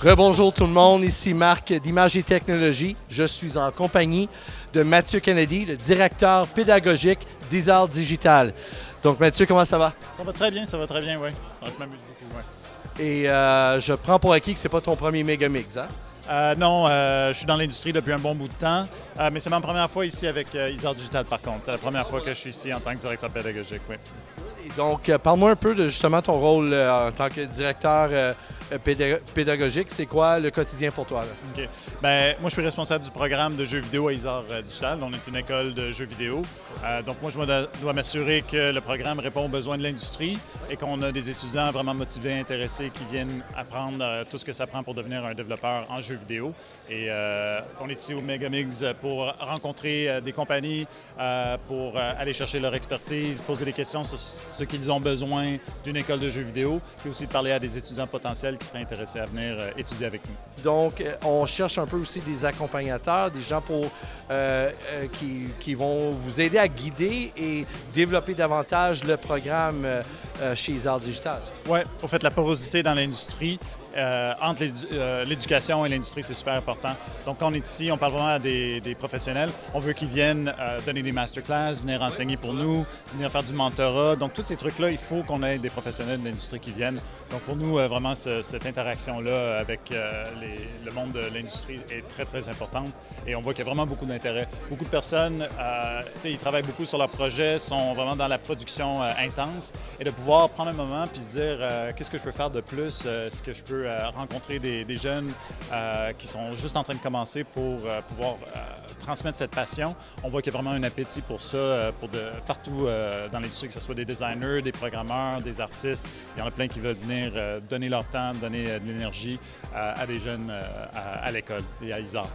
Rebonjour tout le monde, ici Marc d'Image et Technologie. Je suis en compagnie de Mathieu Kennedy, le directeur pédagogique d'Isard Digital. Donc Mathieu, comment ça va? Ça va très bien, oui. Je m'amuse beaucoup, oui. Et je prends pour acquis que c'est pas ton premier Megamix, hein? Non, je suis dans l'industrie depuis un bon bout de temps, mais c'est ma première fois ici avec Isard Digital par contre. C'est la première fois que je suis ici en tant que directeur pédagogique, oui. Et donc, parle-moi un peu de justement ton rôle en tant que directeur pédagogique. C'est quoi le quotidien pour toi, là? OK. Bien, moi, je suis responsable du programme de jeux vidéo à Isard Digital. On est une école de jeux vidéo. Donc, moi, je dois m'assurer que le programme répond aux besoins de l'industrie et qu'on a des étudiants vraiment motivés, intéressés, qui viennent apprendre tout ce que ça prend pour devenir un développeur en jeux vidéo. Et on est ici au Megamix pour rencontrer des compagnies, pour aller chercher leur expertise, poser des questions sur ce qu'ils ont besoin d'une école de jeux vidéo, puis aussi de parler à des étudiants potentiels qui seraient intéressés à venir étudier avec nous. Donc, on cherche un peu aussi des accompagnateurs, des gens qui vont vous aider à guider et développer davantage le programme chez Isard Digital. Oui, au fait, la porosité dans l'industrie, entre l'éducation et l'industrie, c'est super important. Donc, quand on est ici, on parle vraiment à des professionnels. On veut qu'ils viennent donner des masterclass, venir enseigner pour nous, venir faire du mentorat. Donc, tous ces trucs-là, il faut qu'on ait des professionnels de l'industrie qui viennent. Donc, pour nous, vraiment, cette interaction-là avec le monde de l'industrie est très, très importante. Et on voit qu'il y a vraiment beaucoup d'intérêt. Beaucoup de personnes, ils travaillent beaucoup sur leurs projets, sont vraiment dans la production intense. Et de pouvoir prendre un moment puis se dire qu'est-ce que je peux faire de plus, est-ce que je peux rencontrer des jeunes qui sont juste en train de commencer pour pouvoir transmettre cette passion. On voit qu'il y a vraiment un appétit pour ça partout dans l'industrie, que ce soit des designers, des programmeurs, des artistes. Il y en a plein qui veulent venir donner leur temps, donner de l'énergie à des jeunes à l'école et à Isard.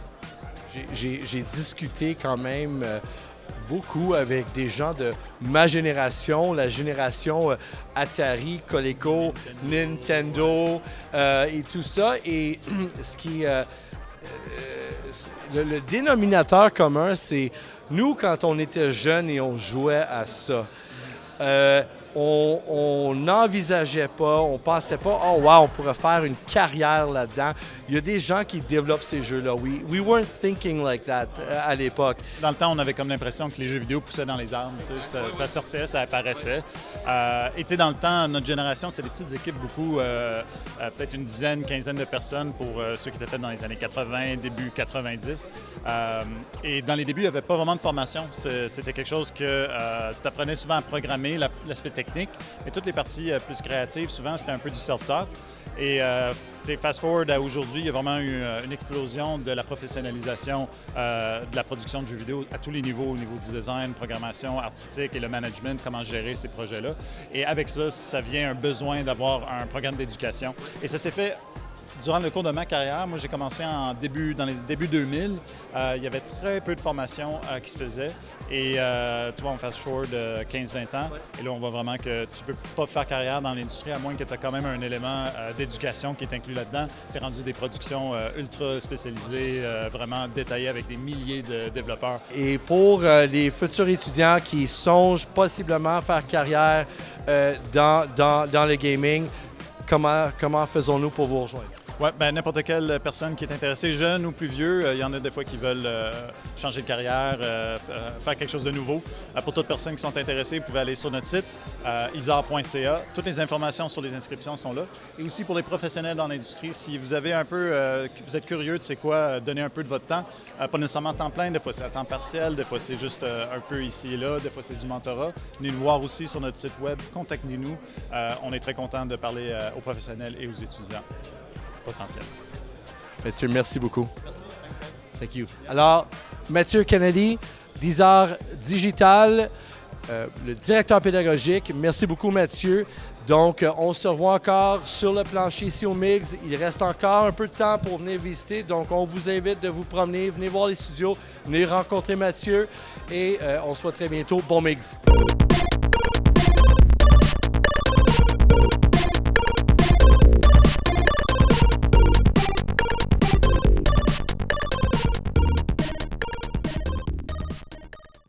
J'ai discuté quand même beaucoup avec des gens de ma génération, la génération Atari, Coleco, Nintendo et tout ça. Et le dénominateur commun, c'est nous, quand on était jeunes et on jouait à ça. On n'envisageait pas, on pensait pas, oh wow, on pourrait faire une carrière là-dedans. Il y a des gens qui développent ces jeux-là. We weren't thinking like that à l'époque. Dans le temps, on avait comme l'impression que les jeux vidéo poussaient dans les arbres. Ça sortait, ça apparaissait. Et tu sais, dans le temps, notre génération, c'est des petites équipes beaucoup, peut-être une dizaine, quinzaine de personnes pour ceux qui étaient faits dans les années 80, début 90. Et dans les débuts, il n'y avait pas vraiment de formation. C'était quelque chose que tu apprenais souvent à programmer, l'aspect technique, mais toutes les parties plus créatives, souvent, c'était un peu du self-taught. Et fast forward à aujourd'hui, il y a vraiment eu une explosion de la professionnalisation de la production de jeux vidéo à tous les niveaux, au niveau du design, programmation, artistique et le management, comment gérer ces projets-là. Et avec ça, ça vient un besoin d'avoir un programme d'éducation. Et ça s'est fait durant le cours de ma carrière. Moi, j'ai commencé dans les débuts 2000. Il y avait très peu de formations qui se faisaient. Et tu vois, on fast forward 15-20 ans. Et là, on voit vraiment que tu ne peux pas faire carrière dans l'industrie à moins que tu aies quand même un élément d'éducation qui est inclus là-dedans. C'est rendu des productions ultra spécialisées, vraiment détaillées avec des milliers de développeurs. Et pour les futurs étudiants qui songent possiblement faire carrière dans le gaming, comment faisons-nous pour vous rejoindre? Oui, bien, n'importe quelle personne qui est intéressée, jeune ou plus vieux, il y en a des fois qui veulent changer de carrière, faire quelque chose de nouveau. Pour toutes personnes qui sont intéressées, vous pouvez aller sur notre site, isard.ca. Toutes les informations sur les inscriptions sont là. Et aussi pour les professionnels dans l'industrie, si vous avez un peu, vous êtes curieux de c'est quoi, donner un peu de votre temps, pas nécessairement à temps plein, des fois c'est à temps partiel, des fois c'est juste un peu ici et là, des fois c'est du mentorat. Venez nous voir aussi sur notre site web, contactez-nous. On est très content de parler aux professionnels et aux étudiants potentiels. Mathieu, merci beaucoup. Merci. Thank you. Alors, Mathieu Kennedy, d'Isard Digital, le directeur pédagogique. Merci beaucoup, Mathieu. Donc, on se revoit encore sur le plancher ici au MIGS. Il reste encore un peu de temps pour venir visiter. Donc, on vous invite de vous promener, venez voir les studios, venez rencontrer Mathieu et on se voit très bientôt. Bon MIGS!